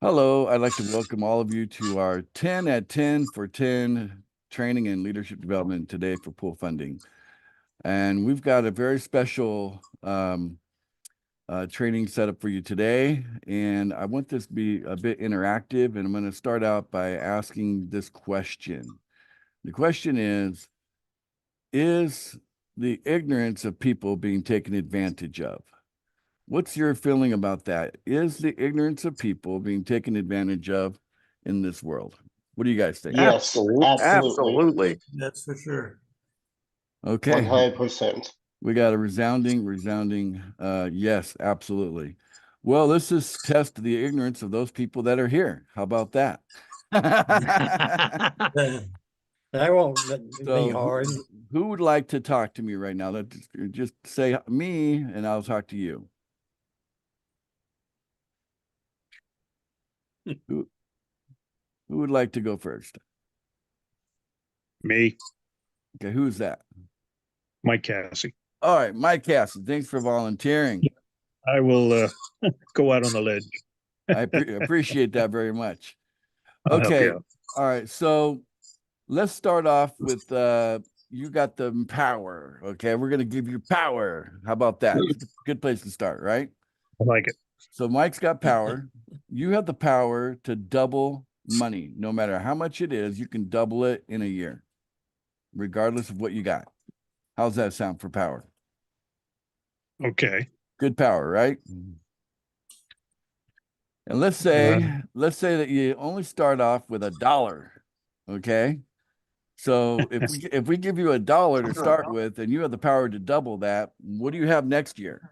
Hello, I'd like to welcome all of you to our 10 at 10 for 10 training and leadership development today for pool funding. And we've got a very special training set up for you today. And I want this to be a bit interactive. And I'm going to start out by asking this question. The question is the ignorance of people being taken advantage of? What's your feeling about that? Is the ignorance of people being taken advantage of in this world? What do you guys think? Yes, absolutely. Absolutely. That's for sure. Okay. 100%. We got a resounding, yes, absolutely. Well, let's just test the ignorance of those people that are here. How about that? That won't be So hard. who would like to talk to me right now? Just say me and I'll talk to you. Who would like to go first? Me, Okay, who's that? Mike Cassie. All right, Mike Cassie, thanks for volunteering. I will go out on the ledge. I appreciate that very much. I'll help Okay, you out. all right, so let's start off with you got the power. Okay, we're gonna give you power. How about that? Good place to start, right? I like it. So Mike's got power. You have the power to double money. No matter how much it is, you can double it in a year, regardless of what you got. How's that sound for power? Okay. Good power, right? And let's say that you only start off with $1. Okay. So if we give you $1 to start with and you have the power to double that, what do you have next year?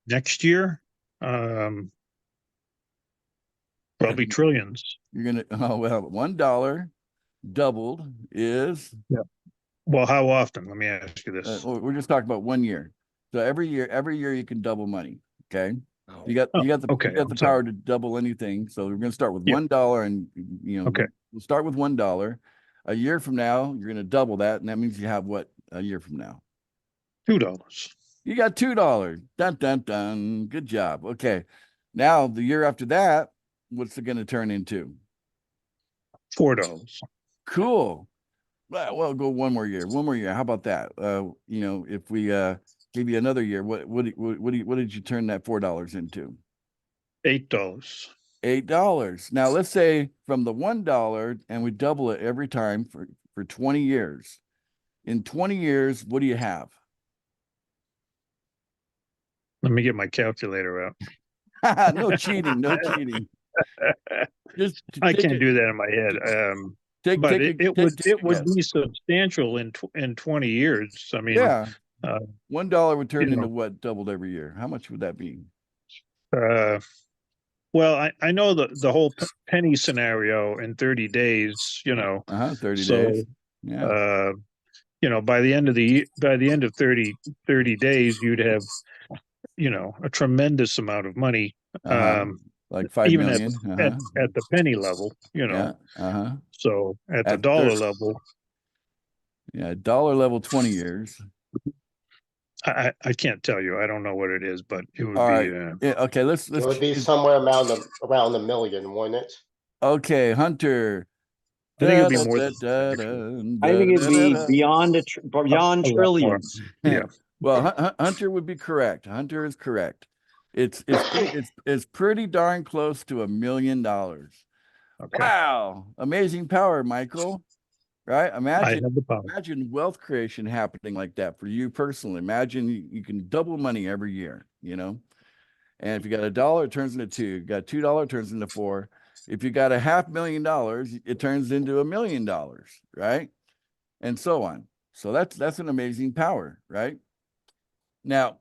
Next year, probably trillions. You're gonna $1 doubled is Well, how often? Let me ask you this. we're just talking about 1 year. So every year you can double money. Okay. You got the power to double anything. So we're gonna start with $1 and we'll start with $1. A year from now, you're gonna double that, and that means you have what a year from now? $2. You got $2. Dun dun dun. Good job. Okay. Now the year after that, what's it gonna turn into? $4. Cool. Well, go one more year. How about that? If we give you another year, what did you turn that $4 into? $8. $8. Now let's say from the $1 and we double it every time for 20 years. In 20 years, what do you have? Let me get my calculator out. No cheating, no cheating. I can't do that in my head. But it would be substantial in 20 years. I mean, yeah, $1 would turn into what doubled every year? How much would that be? Well, I know the whole penny scenario in 30 days. 30 so, days. Yeah. By the end of 30 days, you'd have, a tremendous amount of money. Like 5 even million at the penny level, So at the dollar level, dollar level, 20 years. I can't tell you. I don't know what it is, but it would be okay. Let's it would be somewhere around $1 million, wouldn't it? Okay, Hunter. I think it'd be more than I think it'd be beyond trillions. Yeah. Well, Hunter would be correct. Hunter is correct. It's pretty darn close to $1 million. Okay. Wow, amazing power, Michael. Right? Imagine wealth creation happening like that for you personally. Imagine you can double money every year, And if you got $1, it turns into $2. You got $2, it turns into $4. If you got $500,000, it turns into $1 million, right? And so on. So that's an amazing power, right? Now,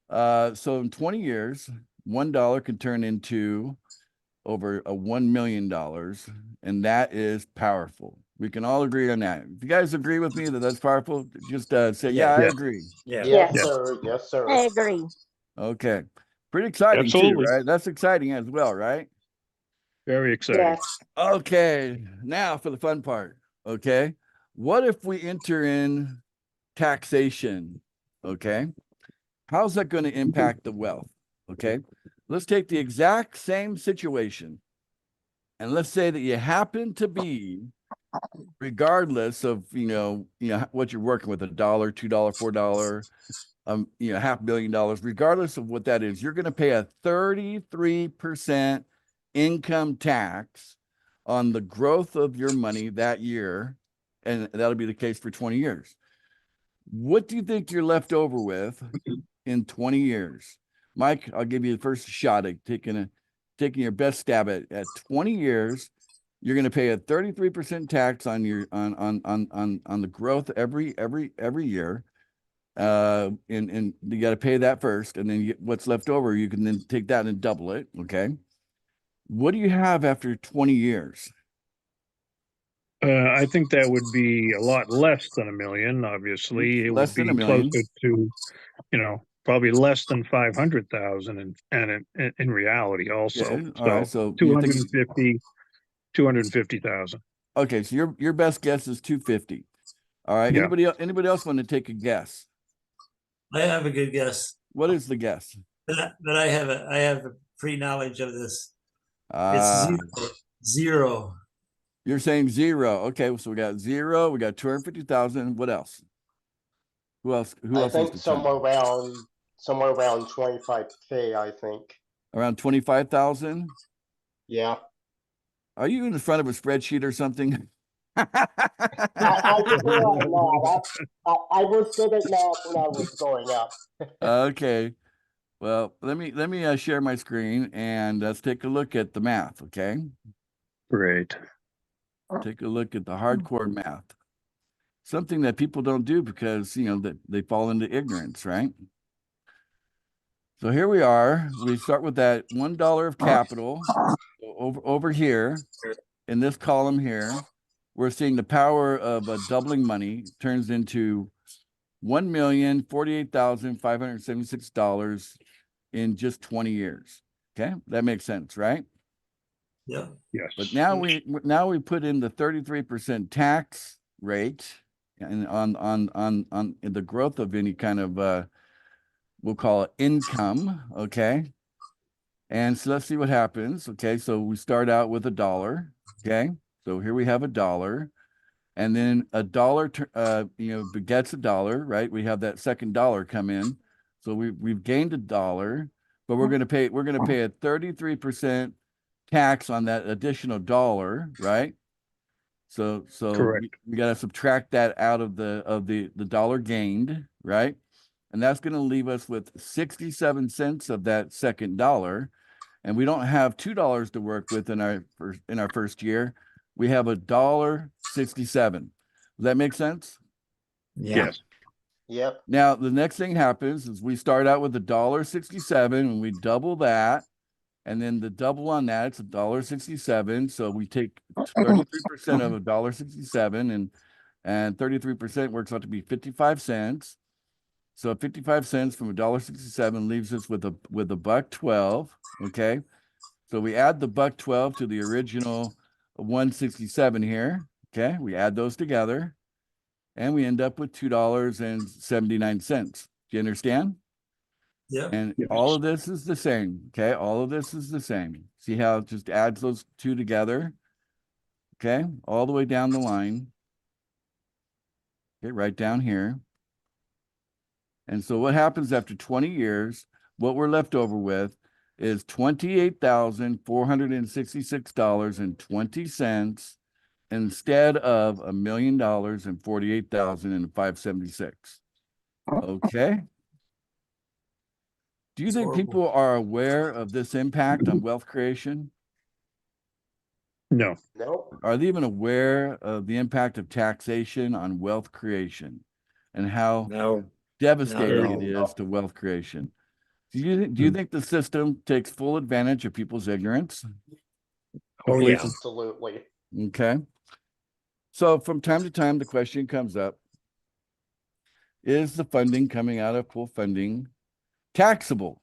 so in 20 years, $1 can turn into over $1 million, and that is powerful. We can all agree on that. If you guys agree with me that that's powerful, just say, I agree. Yes, sir. Yes, sir. I agree. Okay. Pretty exciting too, right? That's exciting as well, right? Very exciting. Yes. Okay. Now for the fun part. Okay. What if we enter in taxation? Okay. How's that going to impact the wealth? Okay. let's take the exact same situation. And let's say that you happen to be, regardless of, what you're working with, $1, $2, $4, $500,000, regardless of what that is, you're going to pay a 33% income tax on the growth of your money that year. And that'll be the case for 20 years. What do you think you're left over with in 20 years? Mike, I'll give you the first shot at taking your best stab at 20 years. You're going to pay a 33% tax on your on the growth every year. And you got to pay that first, and then what's left over, you can then take that and double it. Okay. What do you have after 20 years? I think that would be a lot less than $1 million. Obviously, it Less would than be $1 million. closer to, probably less than 500,000 and in reality also. Okay. All right. So 250,000. Okay. So your best guess is 250. All right. Yeah. Anybody else want to take a guess? I have a good guess, What is the guess? but I have a pre-knowledge of this. It's Uh, zero. You're saying zero. Okay. So we got zero. We got 250,000. What else? Who else? Who I else? think wants to chime in? somewhere around 25K, I think. Around 25,000. Yeah. Are you in the front of a spreadsheet or something? I can do it now. I was good at math when I was growing up. Okay. Well, let me share my screen and let's take a look at the math. Okay. Great. Take a look at the hardcore math. Something that people don't do because that they fall into ignorance, right? So here we are. We start with that $1 of capital over here in this column here. We're seeing the power of doubling money turns into $1,048,576 in just 20 years. Okay, that makes sense, right? Yeah. Yes. But now we put in the 33% tax rate and on the growth of any kind of we'll call it income. Okay. And so let's see what happens. Okay, so we start out with $1. Okay, so here we have $1, and then $1 begets $1, right? We have that second dollar come in, so we've gained $1, but we're gonna pay a 33% tax on that additional dollar, right? So Correct. we got to subtract that out of the dollar gained, right? And that's going to leave us with 67 cents of that second dollar. And we don't have $2 to work with in our first year. We have $1.67. Does that make sense? Yeah. Yes. Yep. Now the next thing happens is we start out with $1.67 and we double that, and then the double on that, it's $1.67. So we take 33% of $1.67, and 33% works out to be 55 cents. So 55 cents from $1.67 leaves us with a $1.12. Okay. So we add the $1.12 to the original 167 here. Okay. We add those together and we end up with $2.79. Do you understand? Yeah. And Yes. all of this is the same. Okay. All of this is the same. See how it just adds those two together? Okay. All the way down the line. Okay. Right down here. And so what happens after 20 years, what we're left over with is $28,466.20 instead of $1,048,576. Okay. Do you It's think horrible. people are aware of this impact on wealth creation? No. Nope. Are they even aware of the impact of taxation on wealth creation and how No. devastating Not it at all. is to wealth creation? Do you think the system takes full advantage of people's ignorance? Oh yeah. Absolutely. Okay. So from time to time, the question comes up, is the funding coming out of pool funding taxable?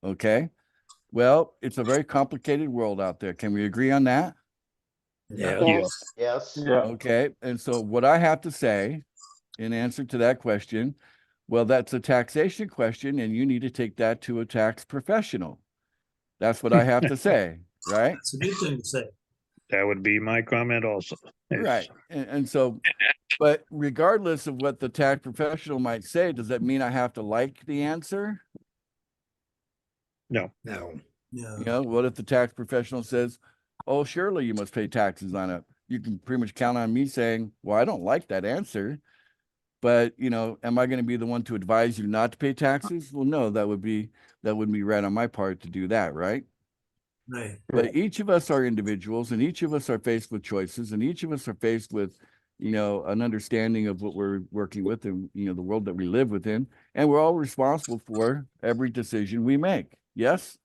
Okay. Well, it's a very complicated world out there. Can we agree on that? Yeah. Yes. Okay. And so what I have to say in answer to that question, well, that's a taxation question, and you need to take that to a tax professional. That's what I have to say, right? It's a good thing to say. That would be my comment also. Right. And so, but regardless of what the tax professional might say, does that mean I have to like the answer? No. No. Yeah. You know, what if the tax professional says, oh, surely you must pay taxes on it? You can pretty much count on me saying, well, I don't like that answer, but you know, am I going to be the one to advise you not to pay taxes? Well, no, that would be right on my part to do that, right? Right. But each of us are individuals, and each of us are faced with choices, and each of us are faced with, you know, an understanding of what we're working with and, you know, the world that we live within. And we're all responsible for every decision we make. Yes?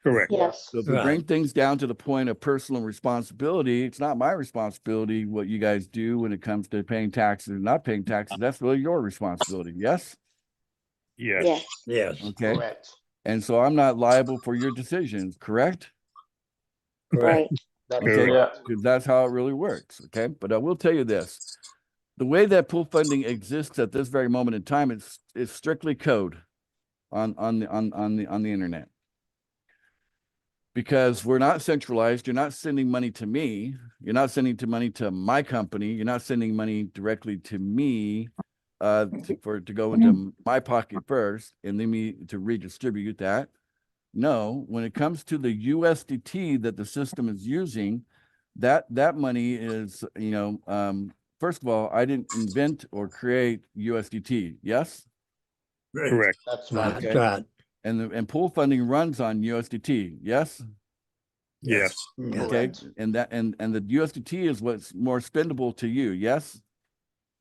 Correct. Yes. So if we Right. bring things down to the point of personal responsibility, it's not my responsibility what you guys do when it comes to paying taxes and not paying taxes. That's really your responsibility. Yes? Yes. Yes. Yes. Okay. Correct. And so I'm not liable for your decisions, correct? Correct. Right. That's Okay, correct. because that's how it really works. Okay, but I will tell you this: the way that pool funding exists at this very moment in time is strictly code on the internet, because we're not centralized. You're not sending money to me. You're not sending money to my company. You're not sending money directly to me to go into my pocket first and then me to redistribute that. No, when it comes to the USDT that the system is using, that money is, you know, first of all, I didn't invent or create USDT. Yes. Right. Correct. That's right. That's Okay. right. And pool funding runs on USDT. Yes. Yes. Yeah. Okay. Correct. And the USDT is what's more spendable to you. Yes.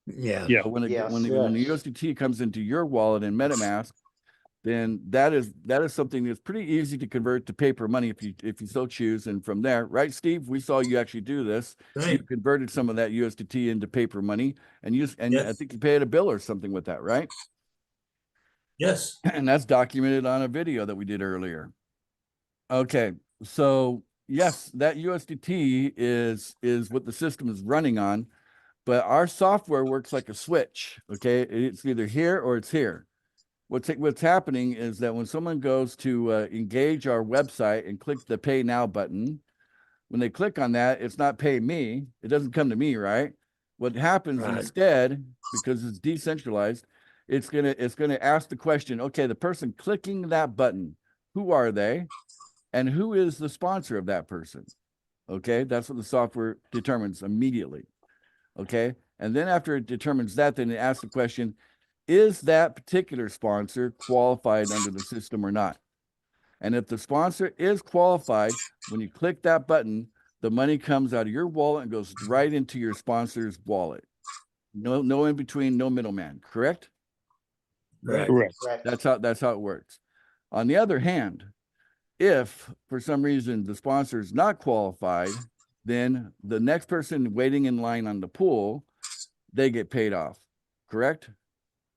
Yeah. Yeah. So when Yes. when the USDT comes into your wallet in MetaMask, then that is something that's pretty easy to convert to paper money if you so choose. And from there, right, Steve, we saw you actually do this. You Right. converted some of that USDT into paper money, and I Yes. think you paid a bill or something with that, right? Yes. And that's documented on a video that we did earlier. Okay, so yes, that USDT is what the system is running on, but our software works like a switch. Okay, it's either here or it's here. What's happening is that when someone goes to engage our website and click the Pay Now button, when they click on that, it's not pay me. It doesn't come to me, right? What happens Right. instead, because it's decentralized, it's gonna ask the question, okay, the person clicking that button, who are they? And who is the sponsor of that person? Okay, that's what the software determines immediately. Okay, and then after it determines that, then it asks the question, is that particular sponsor qualified under the system or not? And if the sponsor is qualified, when you click that button, the money comes out of your wallet and goes right into your sponsor's wallet. No in between, no middleman, correct? Right. Correct. Correct. That's how it works. On the other hand, if for some reason the sponsor is not qualified, then the next person waiting in line on the pool, they get paid off, correct?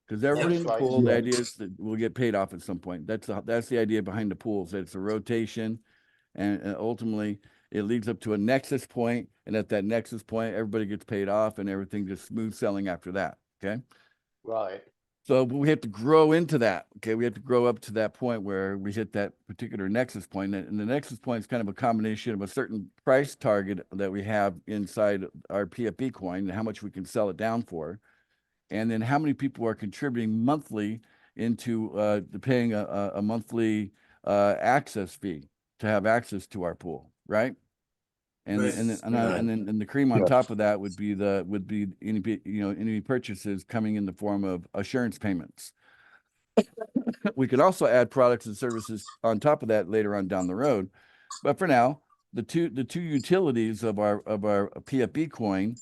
Because everybody in the right. pool, the idea is that we'll get paid off at some point. That's the idea behind the pools. That it's a rotation, and ultimately it leads up to a nexus point, and at that nexus point, everybody gets paid off, and everything just smooth selling after that. Okay, Right. so we have to grow into that. Okay, we have to grow up to that point where we hit that particular nexus point, and the nexus point is kind of a combination of a certain price target that we have inside our PFP coin and how much we can sell it down for. And then how many people are contributing monthly into paying a monthly access fee to have access to our pool, right? And Right. and the cream on Yes. top of that would be any purchases coming in the form of assurance payments. We could also add products and services on top of that later on down the road, but for now, the two utilities of our PFB coin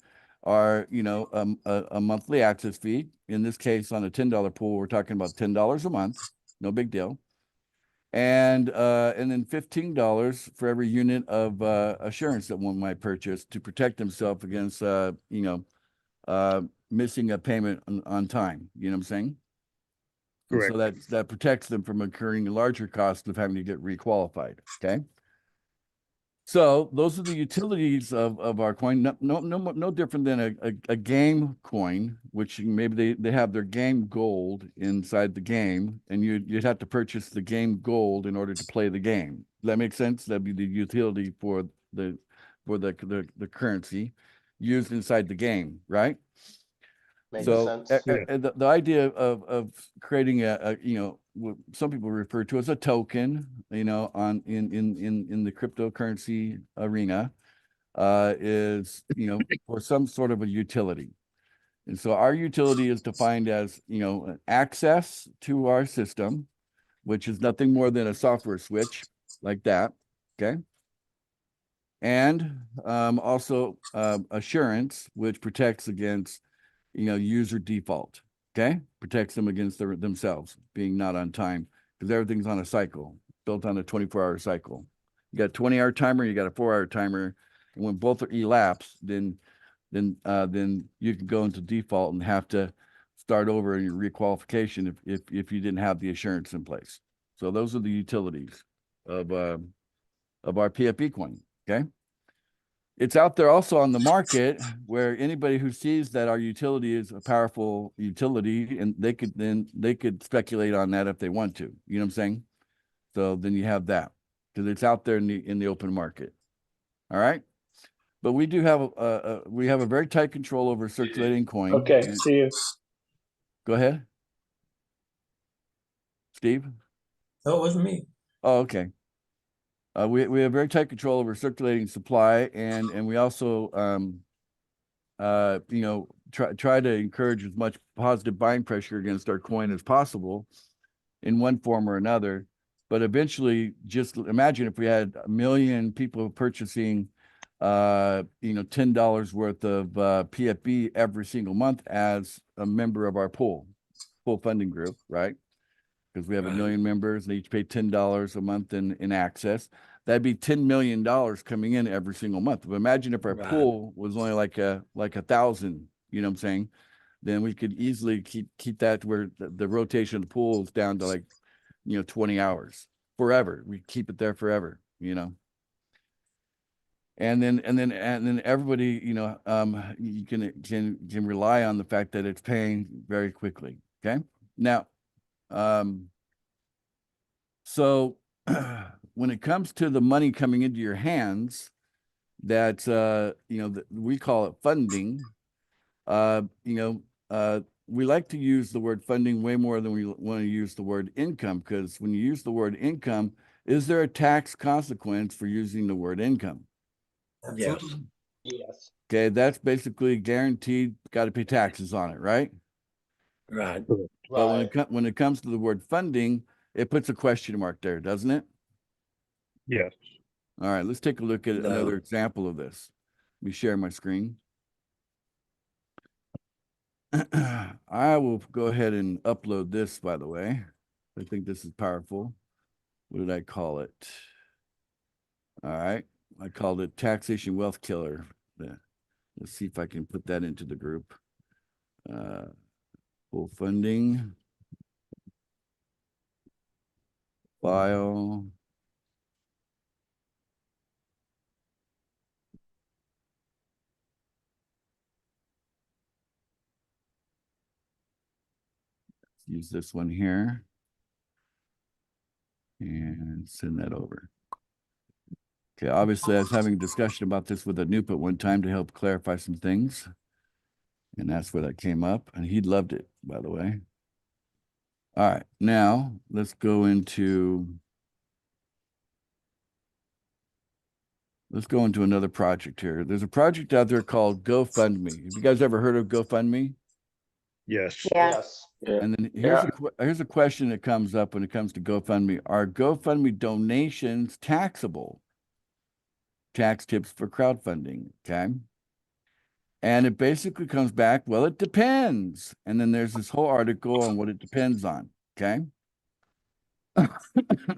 are, you know, a monthly access fee. In this case, on a $10 pool, we're talking about $10 a month, no big deal, and then $15 for every unit of assurance that one might purchase to protect themselves against missing a payment on time. You know what I'm saying? And Correct. so that protects them from incurring larger costs of having to get requalified. Okay. So those are the utilities of our coin. No different than a game coin, which maybe they have their game gold inside the game, and you'd have to purchase the game gold in order to play the game. Does that make sense? That'd be the utility for the currency used inside the game, right? Makes So sense. the idea of creating what some people refer to as a token, in the cryptocurrency arena, is for some sort of a utility. And so our utility is defined as access to our system, which is nothing more than a software switch like that. Okay. And also assurance, which protects against user default. Okay, protects them against themselves being not on time, because everything's on a cycle, built on a 24-hour cycle. You got a 20-hour timer, you got a 4-hour timer, and when both are elapsed, then you can go into default and have to start over in your requalification if you didn't have the assurance in place. So those are the utilities of our PFP coin. Okay. It's out there also on the market, where anybody who sees that our utility is a powerful utility, and they could speculate on that if they want to. You know what I'm saying? So then you have that, because it's out there in the open market. All right. But we do have a very tight control over circulating coin. Okay, see you. Go ahead, Steve. Oh, it wasn't me. Oh, okay. We have very tight control over circulating supply, and we also try to encourage as much positive buying pressure against our coin as possible in one form or another. But eventually, just imagine if we had 1 million people purchasing $10 worth of PFB every single month as a member of our pool funding group, right? Because we have 1 million members, and they each pay $10 a month in access. That'd be $10 million coming in every single month. But imagine if our pool was only like 1,000, you know what I'm saying? Then we could easily keep that to where the rotation of the pool is down to 20 hours forever. We keep it there forever, And then everybody, you can rely on the fact that it's paying very quickly. Okay. Now, so when it comes to the money coming into your hands, that we call it funding. We like to use the word funding way more than we want to use the word income, because when you use the word income, is there a tax consequence for using the word income? Yes. Yes. Okay, that's basically guaranteed. Got to pay taxes on it, right? Right. But when it comes to the word funding, it puts a question mark there, doesn't it? Yes. All right, let's take a look at No. another example of this. Let me share my screen. I will go ahead and upload this, by the way. I think this is powerful. What did I call it? All right, I called it Taxation Wealth Killer. Let's see if I can put that into the group. Full funding. File. Use this one here and send that over. Okay, obviously I was having a discussion about this with Anoop at one time to help clarify some things. And that's where that came up, and he loved it, by the way. All right, now let's go into another project here. There's a project out there called GoFundMe. Have you guys ever heard of GoFundMe? Yes. Yes. And then here's a question that comes up when it comes to GoFundMe. Are GoFundMe donations taxable? Tax tips for crowdfunding, okay? And it basically comes back, well, it depends. And then there's this whole article on what it depends on, okay?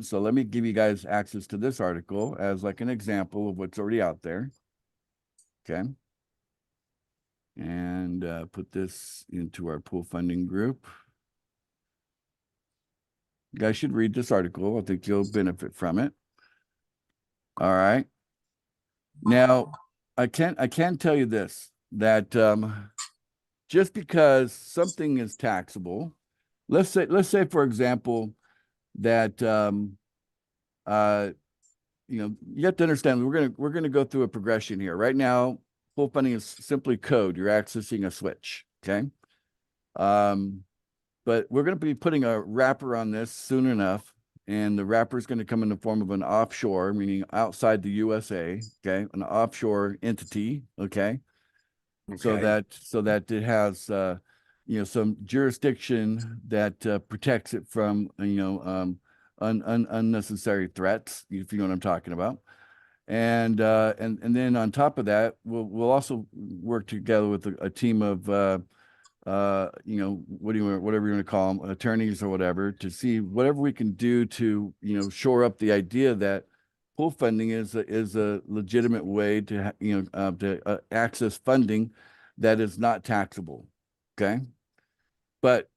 So let me give you guys access to this article as like an example of what's already out there, okay? And put this into our pool funding group. You guys should read this article. I think you'll benefit from it. All right. Now, I can tell you this, that just because something is taxable, let's say for example that you have to understand we're gonna go through a progression here. Right now, pool funding is simply code. You're accessing a switch, okay? But we're going to be putting a wrapper on this soon enough, and the wrapper is going to come in the form of an offshore, meaning outside the USA, okay, an offshore entity, okay, so that it has some jurisdiction that protects it from unnecessary threats, if you know what I'm talking about. And then on top of that, we'll also work together with a team of whatever you want to call them, attorneys or whatever, to see whatever we can do to shore up the idea that pool funding is a legitimate way to access funding that is not taxable. Okay, but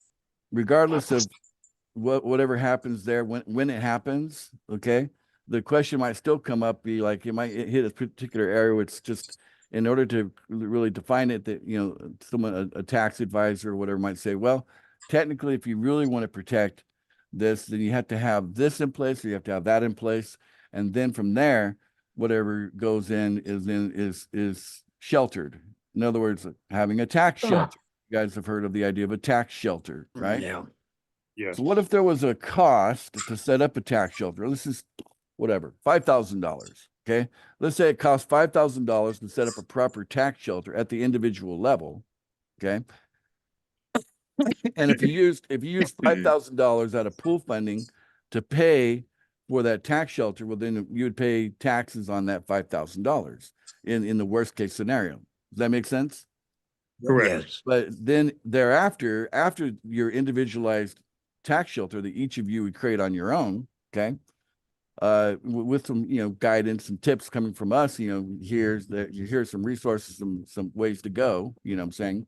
regardless of whatever happens there, when it happens, okay, the question might still come up, be like, it might hit a particular area where it's just, in order to really define it, that someone, a tax advisor or whatever, might say, well, technically, if you really want to protect this, then you have to have this in place, or you have to have that in place, and then from there, whatever goes in is sheltered. In other words, having a tax shelter. You guys have heard of the idea of a tax shelter, right? Yeah. Yes. So what if there was a cost to set up a tax shelter? This is whatever, $5,000. Okay. Let's say it costs $5,000 to set up a proper tax shelter at the individual level. Okay. And if you use $5,000 out of pool funding to pay for that tax shelter, well, then you would pay taxes on that $5,000 in the worst case scenario. Does that make sense? Correct. Yes. But then thereafter, after your individualized tax shelter that each of you would create on your own, okay, with some guidance and tips coming from us, here's some resources, some ways to go, what I'm saying,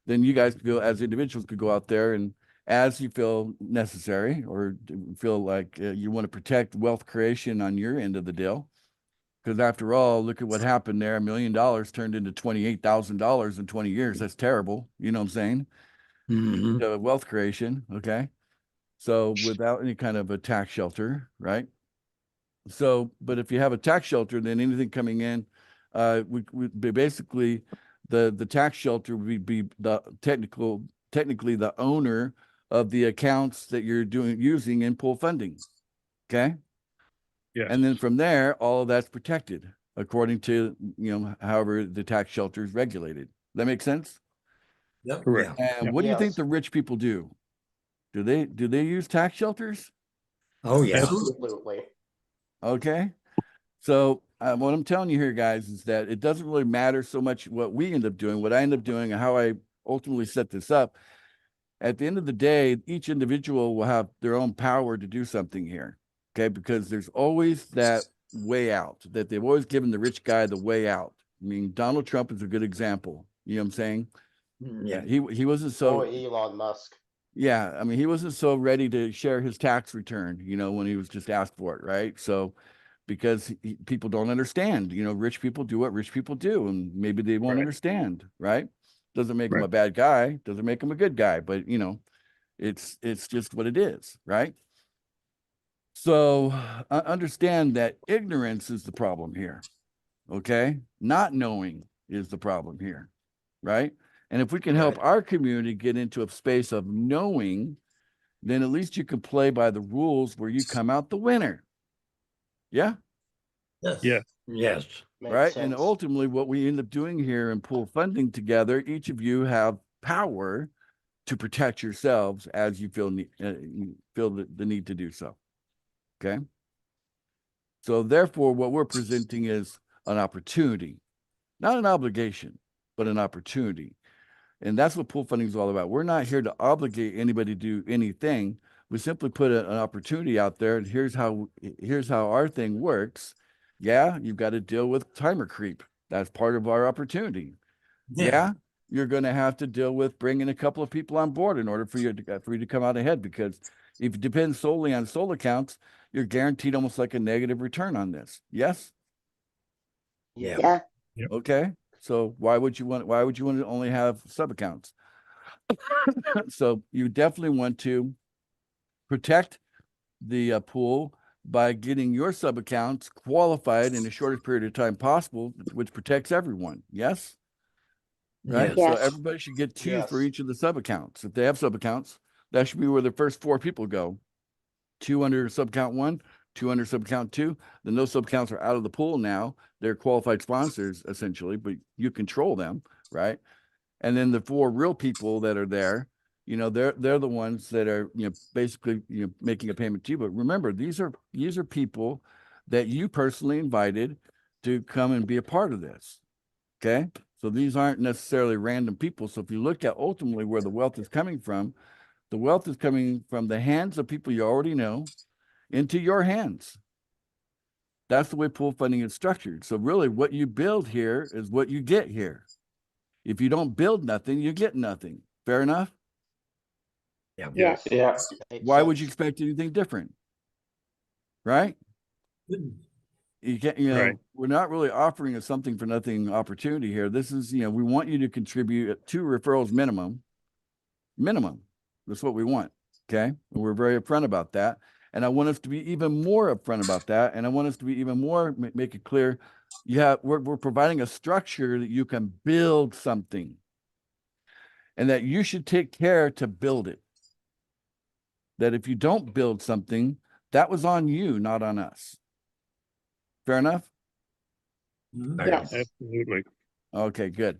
then you guys could go, as individuals, could go out there, and as you feel necessary or feel like you want to protect wealth creation on your end of the deal, because after all, look at what happened there. $1 million turned into $28,000 in 20 years. That's terrible. You know what I'm saying? Mhm. Wealth creation. Okay. So without any kind of a tax shelter, right? So, but if you have a tax shelter, then anything coming in, we basically, the tax shelter would be the technically the owner of the accounts that you're using in pool funding. Okay. Yes. And then from there, all of that's protected according to, however the tax shelter is regulated. That makes sense? Yep. Correct. Yeah. And what do you think the rich people do? Do they use tax shelters? Oh, yeah. Absolutely. Okay. So what I'm telling you here, guys, is that it doesn't really matter so much what we end up doing, what I end up doing, and how I ultimately set this up. At the end of the day, each individual will have their own power to do something here. Okay. Because there's always that way out, that they've always given the rich guy the way out. I mean, Donald Trump is a good example. You know what I'm saying? Yeah. He wasn't Or so, Elon Musk. yeah, I mean, he wasn't so ready to share his tax return, when he was just asked for it, right? So, because people don't understand, rich people do what rich people do, and maybe they won't understand, right? Doesn't make him a bad guy, doesn't make him a good guy, but it's just what it is, right? So understand that ignorance is the problem here, okay? Not knowing is the problem here, right? And if we can help our community get into a space of knowing, then at least you can play by the rules where you come out the winner. Yeah. Yes. Yeah. Yes. Makes Right. sense. And ultimately, what we end up doing here in pool funding together, each of you have power to protect yourselves as you feel the need to do so. Okay. So therefore, what we're presenting is an opportunity, not an obligation, but an opportunity. And that's what pool funding is all about. We're not here to obligate anybody to do anything. We simply put an opportunity out there, and here's how our thing works. Yeah, you've got to deal with timer creep. That's part of our opportunity. Yeah, you're going to have to deal with bringing a couple of people on board in order for you to come out ahead, because if it depends solely on sole accounts, you're guaranteed almost like a negative return on this. Yes? Yeah. Okay. So why would you want to only have sub accounts? So you definitely want to protect the pool by getting your sub accounts qualified in the shortest period of time possible, which protects everyone. Yes. Right. Yes. So Yes. everybody should get 2 for Yes. each of the sub accounts. If they have sub accounts, that should be where the first 4 people go. 2 under sub account 1, 2 under sub account 2. Then those sub accounts are out of the pool now. They're qualified sponsors essentially, but you control them, right? And then the 4 real people that are there, they're the ones that are, basically, making a payment to you. But remember, these are people that you personally invited to come and be a part of this. Okay. So these aren't necessarily random people. So if you look at ultimately where the wealth is coming from, the wealth is coming from the hands of people you already know into your hands. That's the way pool funding is structured. So really what you build here is what you get here. If you don't build nothing, you get nothing. Fair enough? Yes. Yeah. Why would you expect anything different? Right? You can't, Right. we're not really offering a something for nothing opportunity here. This is, we want you to contribute 2 referrals minimum. That's what we want. Okay. And we're very upfront about that. And I want us to be even more upfront about that. And I want us to be even more, make it clear. We're providing a structure that you can build something and that you should take care to build it. That if you don't build something, that was on you, not on us. Fair enough? Yes. Absolutely. Okay, good.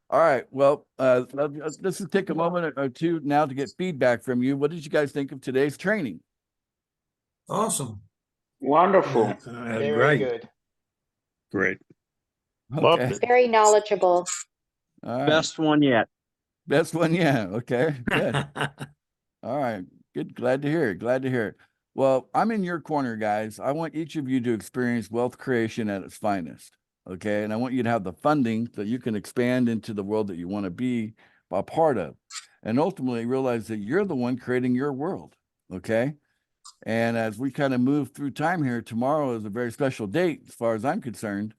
All right. Well, let's just take a moment or 2 now to get feedback from you. What did you guys think of today's training? Awesome. Wonderful. Very Great. good. Great. Loved Okay. it. Very knowledgeable. All right. Best one yet. Best one. Yeah. Okay. Good. All right. Good. Glad to hear it. Glad to hear it. Well, I'm in your corner, guys. I want each of you to experience wealth creation at its finest. Okay. And I want you to have the funding that you can expand into the world that you want to be a part of. And ultimately realize that you're the one creating your world. Okay. And as we kind of move through time here, tomorrow is a very special date as far as I'm concerned.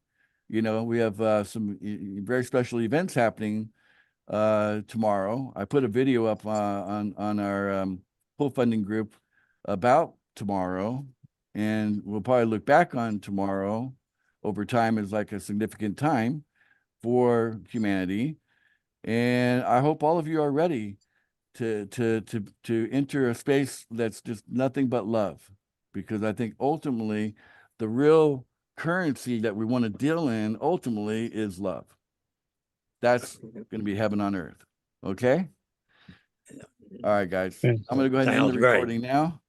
We have some very special events happening tomorrow. I put a video up on our pool funding group about tomorrow, and we'll probably look back on tomorrow over time as like a significant time for humanity. And I hope all of you are ready to enter a space that's just nothing but love, because I think ultimately the real currency that we want to deal in ultimately is love. That's going to be heaven on earth. Okay. All right, guys. I'm going to go ahead and end the Sounds great. recording now.